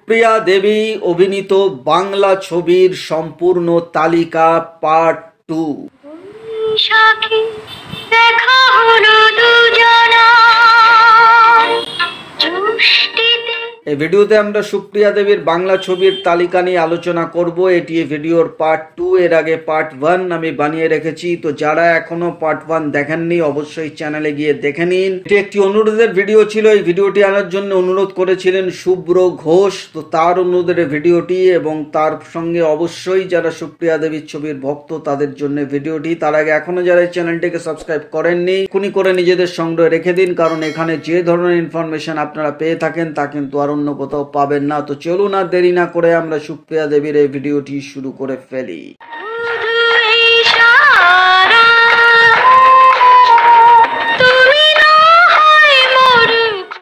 সুপ্রিয়া দেবী অভিনীত বাংলা ছবির সম্পূর্ণ তালিকা পার্ট 2। সাথী দেখা হলো দুজনা দৃষ্টিতে। এই ভিডিওতে আমরা সুপ্রিয়া দেবীর বাংলা ছবির তালিকা নিয়ে আলোচনা করব। এটি ভিডিওর পার্ট 2। এর আগে পার্ট 1 আমি বানিয়ে রেখেছি, তো যারা এখনো পার্ট 1 দেখেননি অবশ্যই চ্যানেলে গিয়ে দেখে নিন। এটি একটি অনুরোধের ভিডিও ছিল। এই ভিডিওটি আনার জন্য অনুরোধ করেছিলেন শুভ্র ঘোষ, তো তার অনুরোধের ভিডিওটি এবং তার সঙ্গে অবশ্যই যারা সুপ্রিয়া দেবীর ছবির ভক্ত তাদের জন্য ভিডিওটি। তার আগে এখনো যারা এই চ্যানেলটিকে সাবস্ক্রাইব করেননি এখনই করে নিজেদের সংগ্রহে রেখে দিন, কারণ এখানে যে ধরনের ইনফরমেশন আপনারা পেয়ে থাকেন তা কিন্তু আর অন্য কোথাও পাবেন না। তো চলুন আর দেরি না করে আমরা সুপ্রিয়া দেবীর এই ভিডিওটি শুরু করে ফেলি।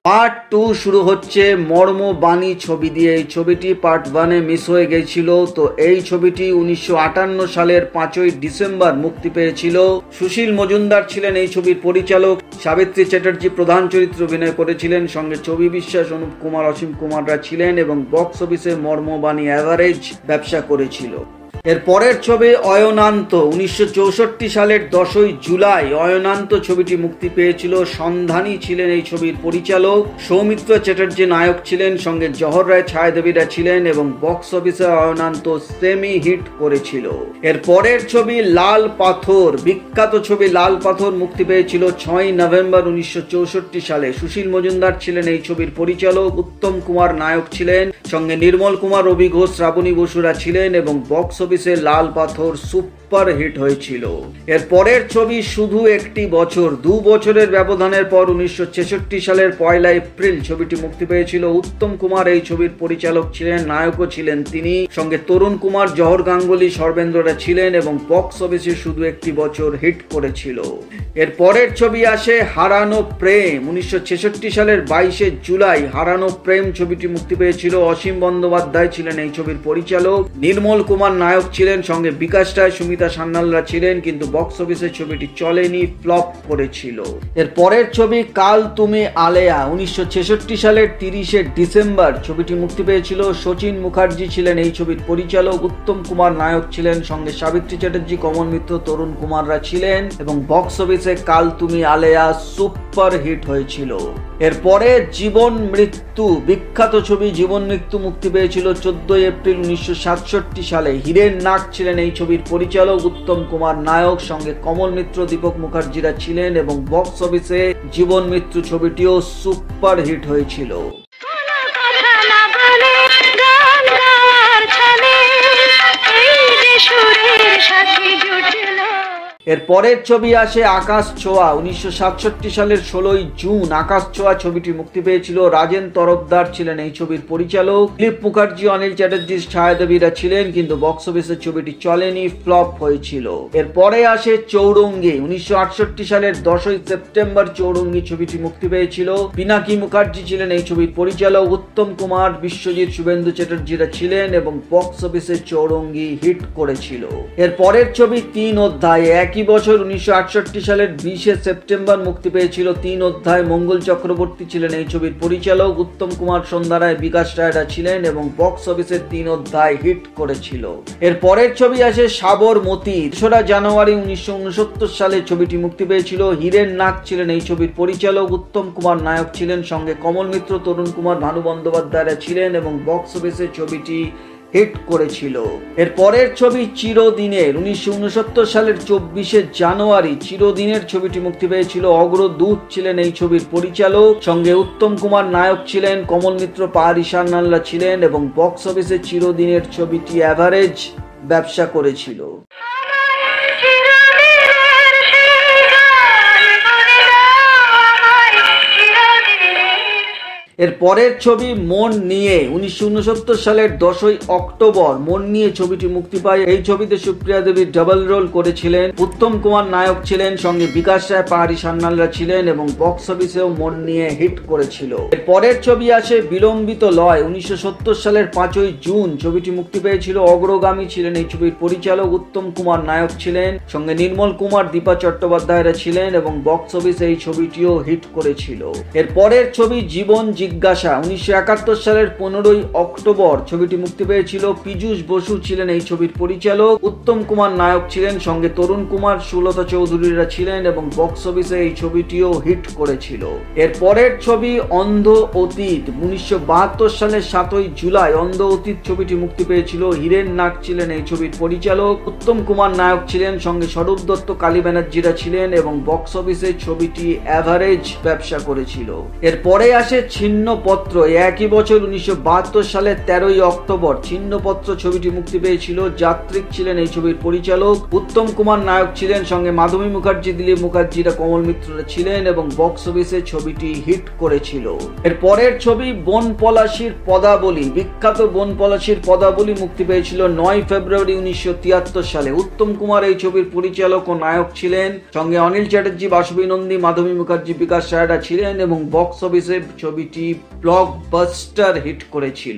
পার্ট 2 শুরু হচ্ছে মর্মবাণী ছবি দিয়ে। এই ছবিটি পার্ট 1-এ মিস হয়ে গেছিল। তো এই ছবিটি 1958 সালের 5ই ডিসেম্বর মুক্তি পেয়েছিল। সুশীল মজুমদার ছিলেন এই ছবির পরিচালক। সাবিত্রী চ্যাটার্জি প্রধান চরিত্রে অভিনয় করেছিলেন, সঙ্গে ছবি বিশ্বাস, অনুপ কুমার, অসীম কুমাররা ছিলেন এবং বক্স অফিসে মর্মবাণী অ্যাভারেজ ব্যবসা করেছিল। এর পরের ছবি অয়নান্ত। 1964 সালের 10ই জুলাই অয়নান্ত ছবিটি মুক্তি পেয়েছিল। সন্ধানী ছিলেন এই ছবির পরিচালক। সৌমিত্র চ্যাটার্জি নায়ক ছিলেন, সঙ্গে জহর রায়, ছায়াদেবীরা ছিলেন এবং বক্স অফিসে অয়নান্ত সেমি হিট করেছিল। এর পরের ছবি লাল পাথর। বিখ্যাত ছবি লাল পাথর মুক্তি পেয়েছিল 6ই নভেম্বর 1964 সালে। সুশীল মজুমদার ছিলেন এই ছবির পরিচালক। উত্তম কুমার নায়ক ছিলেন, সঙ্গে নির্মল কুমার, রবি ঘোষ, শ্রাবণী বসুরা ছিলেন এবং বক্স অফিসে লাল পাথর সুপার হিট হয়েছিল। এর পরের ছবি শুধু একটি বছর। 2 বছরের ব্যবধানের পর 1966 সালের 1 এপ্রিল ছবিটি মুক্তি পেয়েছিল। উত্তম কুমার এই ছবির পরিচালক ছিলেন, নায়কও ছিলেন তিনি, সঙ্গে তরুণ কুমার, জহর গাঙ্গুলি, সর্বেন্দ্ররা ছিলেন এবং বক্স অফিসে শুধু একটি বছর হিট করেছিল। এর পরের ছবি আসে হারানো প্রেম। 1966 সালের 22 জুলাই হারানো প্রেম ছবিটি মুক্তি পেয়েছিল। অসীম বন্দ্যোপাধ্যায় ছিলেন এই ছবির পরিচালক। নির্মল কুমার নায়ক ছিলেন, সঙ্গে বিকাশ রায়, সুমিতা সান্যালরা ছিলেন, কিন্তু বক্স অফিসে ছবিটি চলেনি, ফ্লপ করেছিল। এর পরের ছবি কাল তুমি আলেয়া। 1966 সালের 30 ডিসেম্বর ছবিটি মুক্তি পেয়েছিল। শচীন মুখার্জি ছিলেন এই ছবির পরিচালক। উত্তম কুমার নায়ক ছিলেন, সঙ্গে সাবিত্রী চ্যাটার্জি, কমল মিত্র, তরুণ কুমাররা ছিলেন এবং বক্স অফিসে কাল তুমি আলেয়া সুপার হিট হয়েছিল। এরপরে জীবন মৃত্যু। বিখ্যাত ছবি জীবন মৃত্যু মুক্তি পেয়েছিল 14 এপ্রিল 1967 সালে। হীরেন নাগ ছিলেন এই ছবির পরিচালক। উত্তম কুমার নায়ক, সঙ্গে কমল মিত্র, দীপক মুখার্জিরা ছিলেন এবং বক্স অফিসে জীবন মৃত্যু ছবিটিও সুপার হিট হয়েছিল। এর পরের ছবি আসে আকাশ ছোঁয়া। 1967 সালের 16ই জুন আকাশ ছোঁয়া ছবিটি মুক্তি পেয়েছিল। রাজেন তরফদার ছিলেন এই ছবির পরিচালক। দিলীপ মুখার্জি, অনিল চ্যাটার্জি, ছায়াদেবীরা ছিলেন, কিন্তু বক্স অফিসে ছবিটি চলেনি, ফ্লপ হয়েছিল। এর পরে আসে চৌরঙ্গি। 1968 সালের 10ই সেপ্টেম্বর চৌরঙ্গি ছবিটি মুক্তি পেয়েছিল। পিনাকি মুখার্জি ছিলেন এই ছবির পরিচালক। উত্তম কুমার, বিশ্বজিৎ, শুভেন্দু চ্যাটার্জিরা ছিলেন এবং বক্স অফিসে চৌরঙ্গি হিট করেছিল। এর পরের ছবি 3 অধ্যায়। একই বছর 1968 সালের 20 সেপ্টেম্বর মুক্তি পেয়েছিল 3 অধ্যায়। মঙ্গল চক্রবর্তী ছিলেন এই ছবির পরিচালক। উত্তম কুমার, সন্ধ্যা রায়, বিকাশ রায়রা ছিলেন এবং বক্স অফিসে 3 অধ্যায় হিট করেছিল। এর পরের ছবি আসে সাবরমতী। 3রা জানুয়ারি 1969 সালে ছবিটি মুক্তি পেয়েছিল। হীরেন নাগ ছিলেন এই ছবির পরিচালক। উত্তম কুমার নায়ক ছিলেন, সঙ্গে কমল মিত্র, তরুণ কুমার, ভানু বন্দ্যোপাধ্যায়রা ছিলেন এবং বক্স অফিসে ছবিটি হিট করেছিল। এর পরের ছবি চিরদিনের। 1969 সালের 24 জানুয়ারি চিরদিনের ছবিটি মুক্তি পেয়েছিল। অগ্রদূত ছিলেন এই ছবির পরিচালক, সঙ্গে উত্তম কুমার নায়ক ছিলেন, কমল মিত্র, পাহাড়ি সান্যালরা ছিলেন এবং বক্স অফিসে চিরদিনের ছবিটি অ্যাভারেজ ব্যবসা করেছিল। এর পরের ছবি মন নিয়ে। 1969 সালের 10ই অক্টোবর মন নিয়ে ছবিটি মুক্তি পায়। এই ছবিতে সুপ্রিয়া দেবী ডাবল রোল করেছিলেন। উত্তম কুমার নায়ক ছিলেন, সঙ্গে বিকাশ রায়, পাহাড়ি সান্যালরা ছিলেন এবং বক্স অফিসেও মন নিয়ে হিট করেছিল। এর পরের ছবি আসে বিলম্বিত লয়। 1970 সালের 5ই জুন ছবিটি মুক্তি পেয়েছিল। অগ্রগামী ছিলেন এই ছবির পরিচালক। উত্তম কুমার নায়ক ছিলেন, সঙ্গে নির্মল কুমার, দীপা চট্টোপাধ্যায়রা ছিলেন এবং বক্স অফিসে এই ছবিটিও হিট করেছিল। এর পরের ছবি জীবন জিজ্ঞাসা 1971 সালের 15ই অক্টোবর ছবিটি মুক্তি পেয়েছিল। পীযূষ বসু ছিলেন এই ছবির পরিচালক, উত্তম কুমার নায়ক ছিলেন, সঙ্গে তরুণ কুমার, সুলতা চৌধুরীরা ছিলেন এবং বক্স অফিসে এই ছবিটিও হিট করেছিল। এর পরের ছবি অন্ধ অতীত। 1972 সালের 7ই জুলাই অন্ধ অতীত ছবিটি মুক্তি পেয়েছিল। হীরেন নাগ ছিলেন এই ছবির পরিচালক, উত্তম কুমার নায়ক ছিলেন, সঙ্গে স্বরূপ দত্ত, কালী ব্যানার্জিরা ছিলেন এবং বক্স অফিসে ছবিটি অ্যাভারেজ ব্যবসা করেছিল। এরপরে আসে ছিন্নপত্র। একই বছর 1972 সালের 13ই অক্টোবর ছিন্নপত্র ছবিটি মুক্তি পেয়েছিল। যাত্রিক ছিলেন এই ছবির পরিচালক, উত্তম কুমার নায়ক ছিলেন, সঙ্গে মাধবী মুখার্জি, দিলীপ মুখার্জিরা, কমল মিত্ররা ছিলেন এবং বক্স অফিসে ছবিটি হিট করেছিল। এর পরের ছবি বন পলাশীর পদাবলী। বিখ্যাত বন পলাশীর পদাবলী মুক্তি পেয়েছিল 9 ফেব্রুয়ারি 1973 সালে। উত্তম কুমার এই ছবির পরিচালক ও নায়ক ছিলেন, সঙ্গে অনিল চ্যাটার্জি, বাসবী নন্দী, মাধবী মুখার্জি, বিকাশ রায়রা ছিলেন এবং বক্স অফিসে ছবিটি ব্লকবাস্টার হিট করেছিল।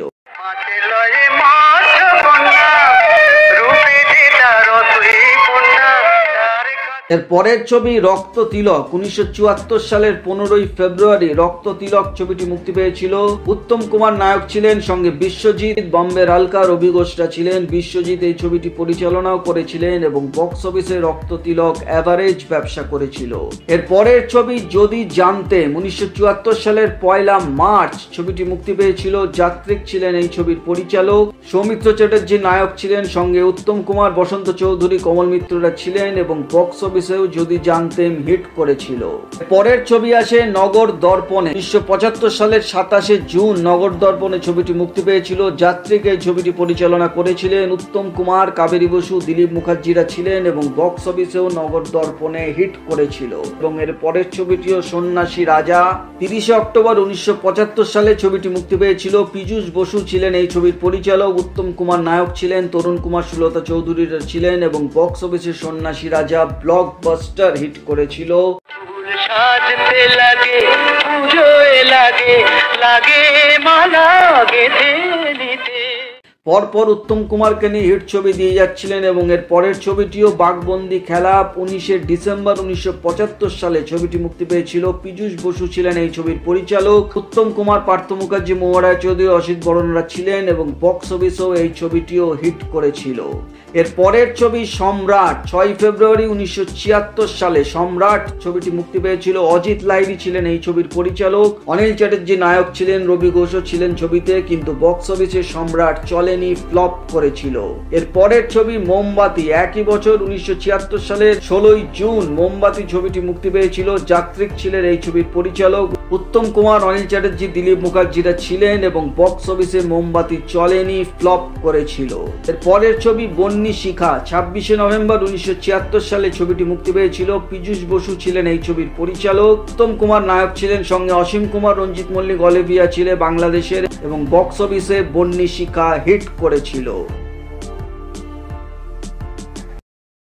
এর পরের ছবি রক্ত তিলক। 1974 সালের 15ই ফেব্রুয়ারি রক্ত তিলক ছবিটি মুক্তি পেয়েছিল। উত্তম কুমার নায়ক ছিলেন, সঙ্গে বিশ্বজিৎ, বম্বের আলকা, রবি ঘোষরা ছিলেন। বিশ্বজিৎ এই ছবিটি পরিচালনাও করেছিলেন এবং বক্স অফিসে রক্ত তিলক অ্যাভারেজ ব্যবসা করেছিল। এর পরের ছবি যদি জানতেম। 1974 সালের 1 মার্চ ছবিটি মুক্তি পেয়েছিল। যাত্রিক ছিলেন এই ছবির পরিচালক, সৌমিত্র চ্যাটার্জি নায়ক ছিলেন, সঙ্গে উত্তম কুমার, বসন্ত চৌধুরী, কমল মিত্ররা ছিলেন এবং বক্স অফিসেও যদি জানতেম হিট করেছিল। পরের ছবি আসে নগর দর্পণে। 1975 সালের 27শে জুন নগর দর্পণে ছবিটি মুক্তি পেয়েছিল। যাত্রিক এই ছবিটি পরিচালনা করেছিলেন। উত্তম কুমার, কাবেরী বসু, দিলীপ মুখার্জিরা ছিলেন এবং বক্স অফিসেও নগর দর্পণে হিট করেছিল। এবং এর পরের ছবিটিও সন্ন্যাসী রাজা। 30শে অক্টোবর 1975 সালে ছবিটি মুক্তি পেয়েছিল। পীযূষ বসু ছিলেন এই ছবির পরিচালক, উত্তম কুমার নায়ক ছিলেন, তরুণ কুমার, সুলতা চৌধুরীরা ছিলেন এবং বক্স অফিসে সন্ন্যাসী রাজা ব্লকবাস্টার হিট করেছিল। সাজতে লাগে, পুজোয় লাগে, লাগে মালা গেঁথে নিতে। পরপর উত্তম কুমারকে নিয়ে হিট ছবি দিয়ে যাচ্ছিলেন এবং এর পরের ছবিটিও বাঘবন্দি খেলা। 19শে ডিসেম্বর 1975 সালে ছবিটি মুক্তি পেয়েছিল। পীযূষ বসু ছিলেন এই ছবির পরিচালক, উত্তম কুমার, পার্থ মুখার্জি, মহারায় চৌধুরী, অসিত বরণরা ছিলেন এবং বক্স অফিসেও এই ছবিটিও হিট করেছিল। এর পরের ছবি সম্রাট। 6 ফেব্রুয়ারি 1976 সালে সম্রাট ছবিটি মুক্তি পেয়েছিল। অজিত লাহিড়ী ছিলেন এই ছবির পরিচালক, অনিল চ্যাটার্জি নায়ক ছিলেন, রবি ঘোষও ছিলেন ছবিতে, কিন্তু বক্স অফিসে সম্রাট চলেনি, ফ্লপ করেছিল। এর পরের ছবি মোমবাতি। একই বছর 1976 সালের 16ই জুন মোমবাতি ছবিটি মুক্তি পেয়েছিল। যাত্রিক ছিলেন এই ছবির পরিচালক, উত্তম কুমার, অনিল চ্যাটার্জি, দিলীপ মুখার্জিরা ছিলেন এবং বক্স অফিসে মোমবাতি চলেনি, ফ্লপ করেছিল। এর পরের ছবি বন্যী শিখা। 26শে নভেম্বর 1976 সালে ছবিটি মুক্তি পেয়েছিল। পীযূষ বসু ছিলেন এই ছবির পরিচালক, উত্তম কুমার নায়ক ছিলেন, সঙ্গে অসীম কুমার, রঞ্জিত মল্লিক, অলিভিয়া ছিলেন বাংলাদেশের এবং বক্স অফিসে বন্যী শিখা হিট করেছিল।